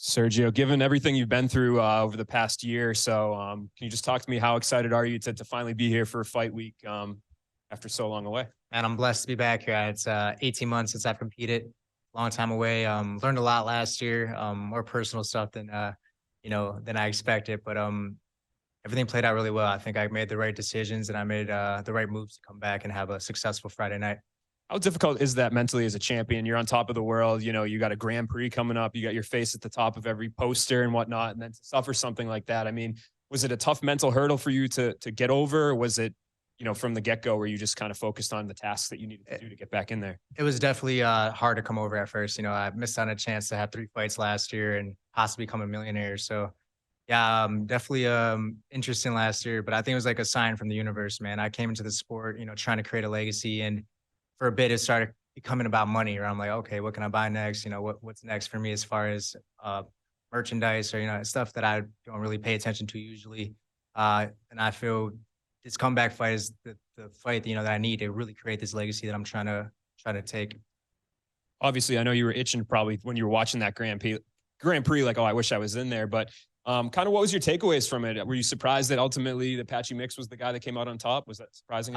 Sergio, given everything you've been through over the past year or so, can you just talk to me? How excited are you to finally be here for a fight week after so long away? And I'm blessed to be back here. It's 18 months since I've competed, long time away. Learned a lot last year, more personal stuff than than I expected. But everything played out really well. I think I made the right decisions and I made the right moves to come back and have a successful Friday night. How difficult is that mentally as a champion? You're on top of the world. You know, you got a Grand Prix coming up. You got your face at the top of every poster and whatnot. And then to suffer something like that, I mean, was it a tough mental hurdle for you to get over? Or was it, from the get-go where you just kind of focused on the tasks that you needed to do to get back in there? It was definitely hard to come over at first. I missed out on a chance to have 3 fights last year and possibly become a millionaire. So yeah, definitely interesting last year, but I think it was like a sign from the universe, man. I came into the sport, trying to create a legacy, and for a bit it started becoming about money, where I'm like, okay, what can I buy next? What's next for me as far as merchandise or stuff that I don't really pay attention to usually. And I feel this comeback fight is the fight that I need to really create this legacy that I'm trying to take. Obviously, I know you were itching probably when you were watching that Grand Prix, like, oh, I wish I was in there. But kind of what was your takeaways from it? Were you surprised that ultimately the Patchy Mix was the guy that came out on top? Was that surprising?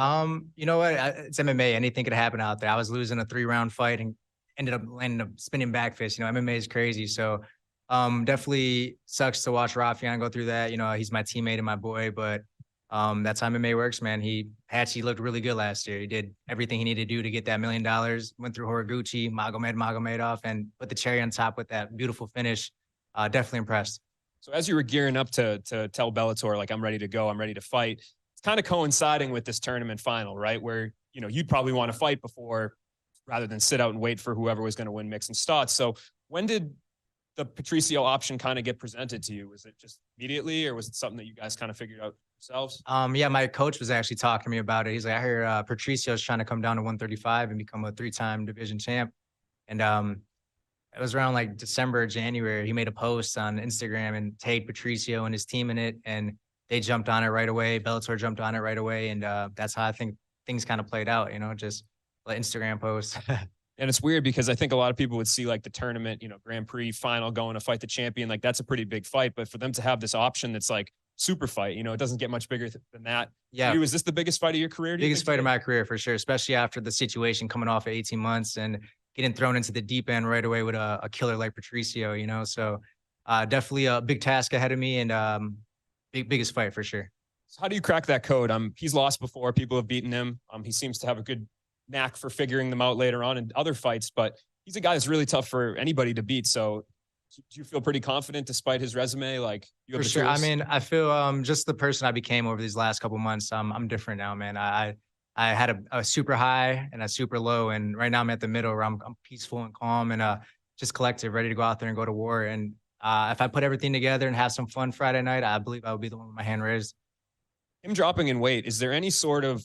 You know what? It's MMA. Anything could happen out there. I was losing a 3-round fight and ended up landing a spinning back fist. MMA is crazy. So definitely sucks to watch Rafian go through that. He's my teammate and my boy, but that's how MMA works, man. Patchy looked really good last year. He did everything he needed to do to get that $1 million. Went through Horiguchi, Magomedov, and put the cherry on top with that beautiful finish. Definitely impressed. So as you were gearing up to tell Bellator, like, I'm ready to go, I'm ready to fight, it's kind of coinciding with this tournament final, right? Where, you'd probably want to fight before rather than sit out and wait for whoever was going to win mix and starts. So when did the Patricio option kind of get presented to you? Was it just immediately, or was it something that you guys kind of figured out yourselves? Yeah, my coach was actually talking to me about it. He's like, I hear Patricio's trying to come down to 135 and become a 3-time division champ. And it was around like December, January. He made a post on Instagram and tagged Patricio and his team in it, and they jumped on it right away. Bellator jumped on it right away, and that's how I think things kind of played out. Just an Instagram post. And it's weird because I think a lot of people would see like the tournament, Grand Prix final, going to fight the champion. Like, that's a pretty big fight, but for them to have this option that's like super fight, it doesn't get much bigger than that. Yeah. Was this the biggest fight of your career? Biggest fight of my career for sure, especially after the situation coming off of 18 months and getting thrown into the deep end right away with a killer like Patricio, So definitely a big task ahead of me, and biggest fight for sure. So how do you crack that code? He's lost before. People have beaten him. He seems to have a good knack for figuring them out later on in other fights, but he's a guy that's really tough for anybody to beat. So do you feel pretty confident despite his resume? Like, you have for sure. tools? I mean, I feel just the person I became over these last couple months. I'm different now, man. I had a super high and a super low, and right now I'm at the middle where I'm peaceful and calm and just collective, ready to go out there and go to war. And if I put everything together and have some fun Friday night, I believe I would be the one with my hand raised. Him dropping in weight, is there any sort of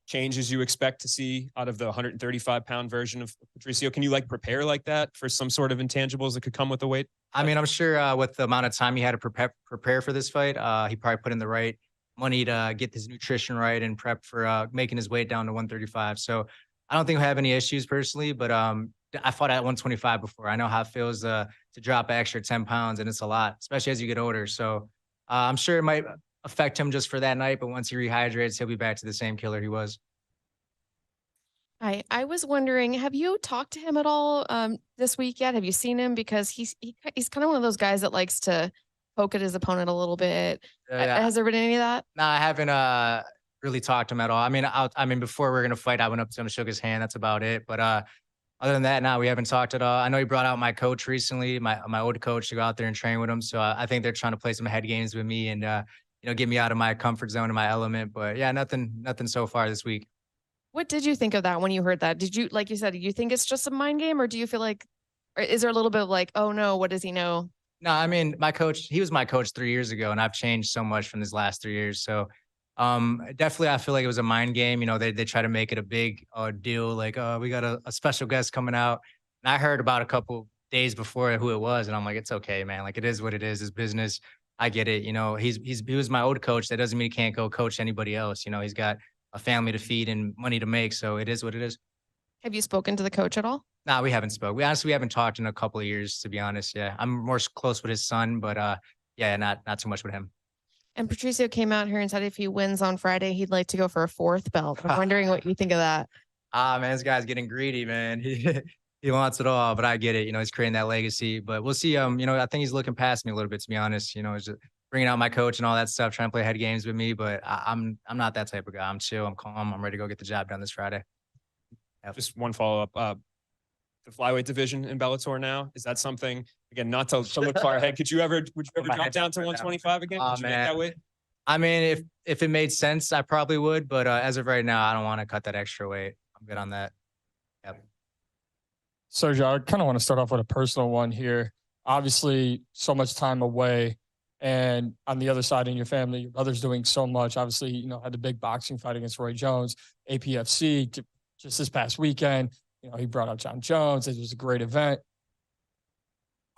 changes you expect to see out of the 135-pound version of Patricio? Can you prepare like that for some sort of intangibles that could come with the weight? I mean, I'm sure with the amount of time he had to prepare for this fight, he probably put in the right money to get his nutrition right and prep for making his weight down to 135. So I don't think he'll have any issues personally, but I fought at 125 before. I know how it feels to drop an extra 10 pounds, and it's a lot, especially as you get older. So I'm sure it might affect him just for that night, but once he rehydrates, he'll be back to the same killer he was. I was wondering, have you talked to him at all this week yet? Have you seen him? Because he's kind of one of those guys that likes to poke at his opponent a little bit. Has there been any of that? No, I haven't really talked to him at all. I mean, before we were gonna fight, I went up to him and shook his hand. That's about it. But other than that, no, we haven't talked at all. I know he brought out my coach recently, my old coach, to go out there and train with him. So I think they're trying to play some head games with me and get me out of my comfort zone and my element. But yeah, nothing so far this week. What did you think of that when you heard that? Did you, like you said, do you think it's just a mind game, or do you feel like, or is there a little bit of like, oh no, what does he know? No, I mean, my coach, he was my coach 3 years ago, and I've changed so much from these last 3 years. So definitely I feel like it was a mind game. They try to make it a big deal, like, oh, we got a special guest coming out. And I heard about a couple days before who it was, and I'm like, it's okay, man. Like, it is what it is. It's business. I get it. He was my old coach. That doesn't mean he can't go coach anybody else. He's got a family to feed and money to make. So it is what it is. Have you spoken to the coach at all? Nah, we haven't spoke. We haven't talked in a couple of years, to be honest. Yeah, I'm more close with his son, but yeah, not too much with him. And Patricio came out here and said if he wins on Friday, he'd like to go for a 4th belt. I'm wondering what you think of that. Man, this guy's getting greedy, man. He wants it all, but I get it. You know, he's creating that legacy. But we'll see. You know, I think he's looking past me a little bit, to be honest. You know, he's just bringing out my coach and all that stuff, trying to play head games with me. But I'm not that type of guy. I'm chill. I'm calm. I'm ready to go get the job done this Friday. Yep. Just one follow up. The flyweight division in Bellator now, is that something, again, not to look far ahead? Would you ever drop down to 125 again? Would you make that weight? I mean, if it made sense, I probably would. But as of right now, I don't want to cut that extra weight. I'm good on that. Yep. Sergio, I kind of want to start off with a personal one here. Obviously, so much time away, and on the other side in your family, your brother's doing so much. Obviously, you know, had the big boxing fight against Roy Jones, APFC, just this past weekend. You know, he brought out John Jones. It was a great event.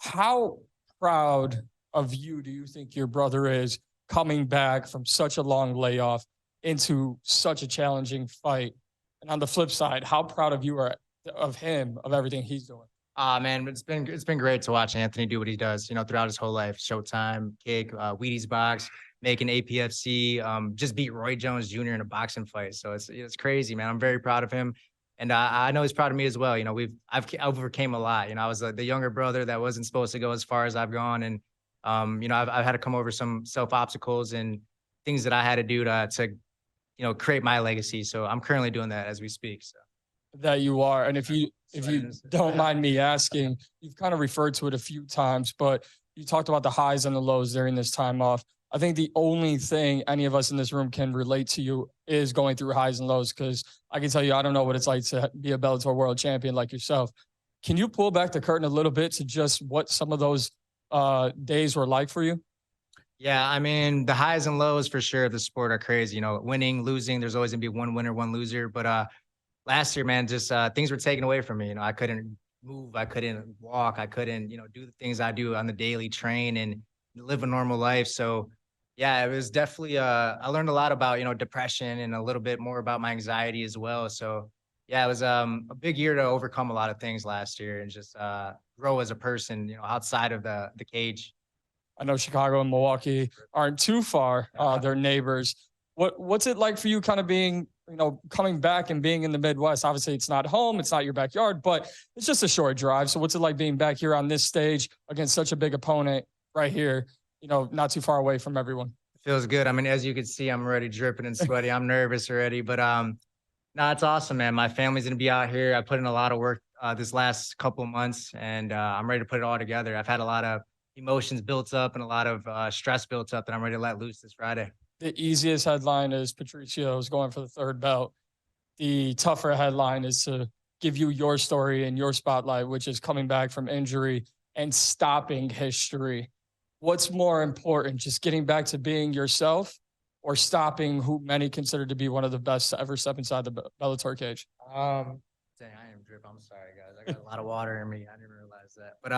How proud of you do you think your brother is coming back from such a long layoff into such a challenging fight? And on the flip side, how proud of you are of him, of everything he's doing? Man, it's been great to watch Anthony do what he does, you know, throughout his whole life. Showtime, Kick, Wheaties Box, making APFC, just beat Roy Jones Jr. in a boxing fight. So it's crazy, man. I'm very proud of him. And I know he's proud of me as well. You know, I've overcame a lot. You know, I was the younger brother that wasn't supposed to go as far as I've gone. And, you know, I've had to come over some self-obstacles and things that I had to do to, you know, create my legacy. So I'm currently doing that as we speak. So. That you are. And if you don't mind me asking, you've kind of referred to it a few times, but you talked about the highs and the lows during this time off. I think the only thing any of us in this room can relate to you is going through highs and lows, because I can tell you, I don't know what it's like to be a Bellator world champion like yourself. Can you pull back the curtain a little bit to just what some of those days were like for you? Yeah, I mean, the highs and lows for sure of the sport are crazy. You know, winning, losing, there's always gonna be one winner, one loser. But last year, man, just things were taken away from me. You know, I couldn't move, I couldn't walk, I couldn't, you know, do the things I do on the daily, train and live a normal life. So yeah, it was definitely I learned a lot about, you know, depression and a little bit more about my anxiety as well. So yeah, it was a big year to overcome a lot of things last year and just grow as a person, you know, outside of the cage. I know Chicago and Milwaukee aren't too far. They're neighbors. What's it like for you kind of being, you know, coming back and being in the Midwest? Obviously, it's not home, it's not your backyard, but it's just a short drive. So what's it like being back here on this stage against such a big opponent right here, you know, not too far away from everyone? It feels good. I mean, as you can see, I'm already dripping and sweaty. I'm nervous already, but no, it's awesome, man. My family's gonna be out here. I put in a lot of work this last couple of months, and I'm ready to put it all together. I've had a lot of emotions built up and a lot of stress built up that I'm ready to let loose this Friday. The easiest headline is Patricio is going for the 3rd belt. The tougher headline is to give you your story and your spotlight, which is coming back from injury and stopping history. What's more important, just getting back to being yourself or stopping who many consider to be one of the best to ever step inside the Bellator cage? Dang, I am drip. I'm sorry, guys. I got a lot of water in me. I didn't realize that. But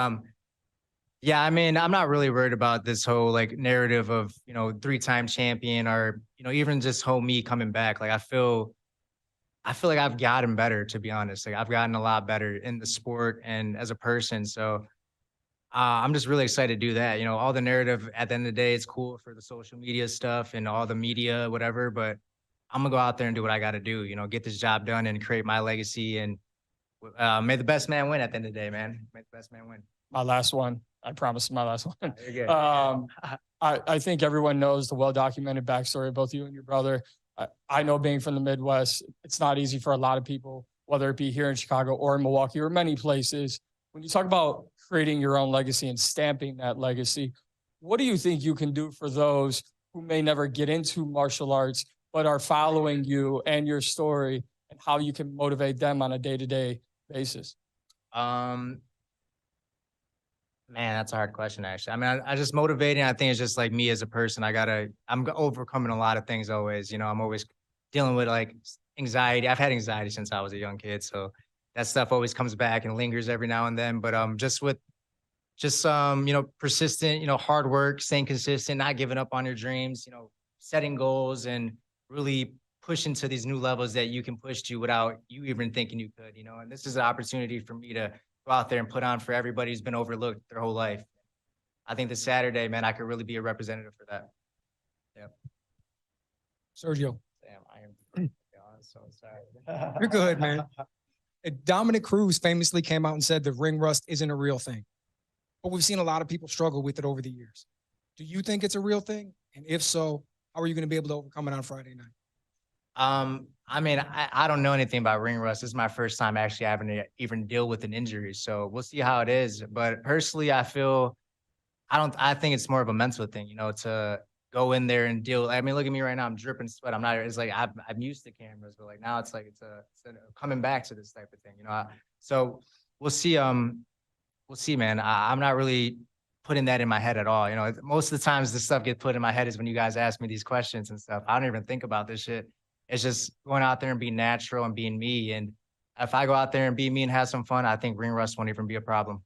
yeah, I mean, I'm not really worried about this whole like narrative of, you know, 3-time champion or, you know, even just whole me coming back. Like I feel like I've gotten better, to be honest. Like I've gotten a lot better in the sport and as a person. So I'm just really excited to do that. You know, all the narrative at the end of the day, it's cool for the social media stuff and all the media, whatever, but I'm gonna go out there and do what I got to do, you know, get this job done and create my legacy, and may the best man win at the end of the day, man. May the best man win. My last one. I promise, my last one. You're good. I think everyone knows the well-documented backstory of both you and your brother. I know, being from the Midwest, it's not easy for a lot of people, whether it be here in Chicago or in Milwaukee or many places. When you talk about creating your own legacy and stamping that legacy, what do you think you can do for those who may never get into martial arts but are following you and your story, and how you can motivate them on a day-to-day basis? Man, that's a hard question, actually. I mean, I just motivating. I think it's just like me as a person. I'm overcoming a lot of things always. You know, I'm always dealing with like anxiety. I've had anxiety since I was a young kid. So that stuff always comes back and lingers every now and then. But you know, persistent, you know, hard work, staying consistent, not giving up on your dreams, you know, setting goals and really push into these new levels that you can push to without you even thinking you could, you know, and this is an opportunity for me to go out there and put on for everybody who's been overlooked their whole life. I think this Saturday, man, I could really be a representative for that. Yep. Sergio, Damn, I am so sorry. you're good, man. Dominic Cruz famously came out and said the ring rust isn't a real thing, but we've seen a lot of people struggle with it over the years. Do you think it's a real thing? And if so, how are you going to be able to overcome it on Friday night? I mean, I don't know anything about ring rust. This is my first time actually having to even deal with an injury. So we'll see how it is. But personally, I think it's more of a mental thing, you know, to go in there and deal. I mean, look at me right now. I'm dripping sweat. I'm not, it's like, I'm used to cameras, but like now it's like, it's coming back to this type of thing, you know? So we'll see. We'll see, man. I'm not really putting that in my head at all. You know, most of the times this stuff gets put in my head is when you guys ask me these questions and stuff. I don't even think about this shit. It's just going out there and being natural and being me. And if I go out there and be me and have some fun, I think ring rust won't even be a problem.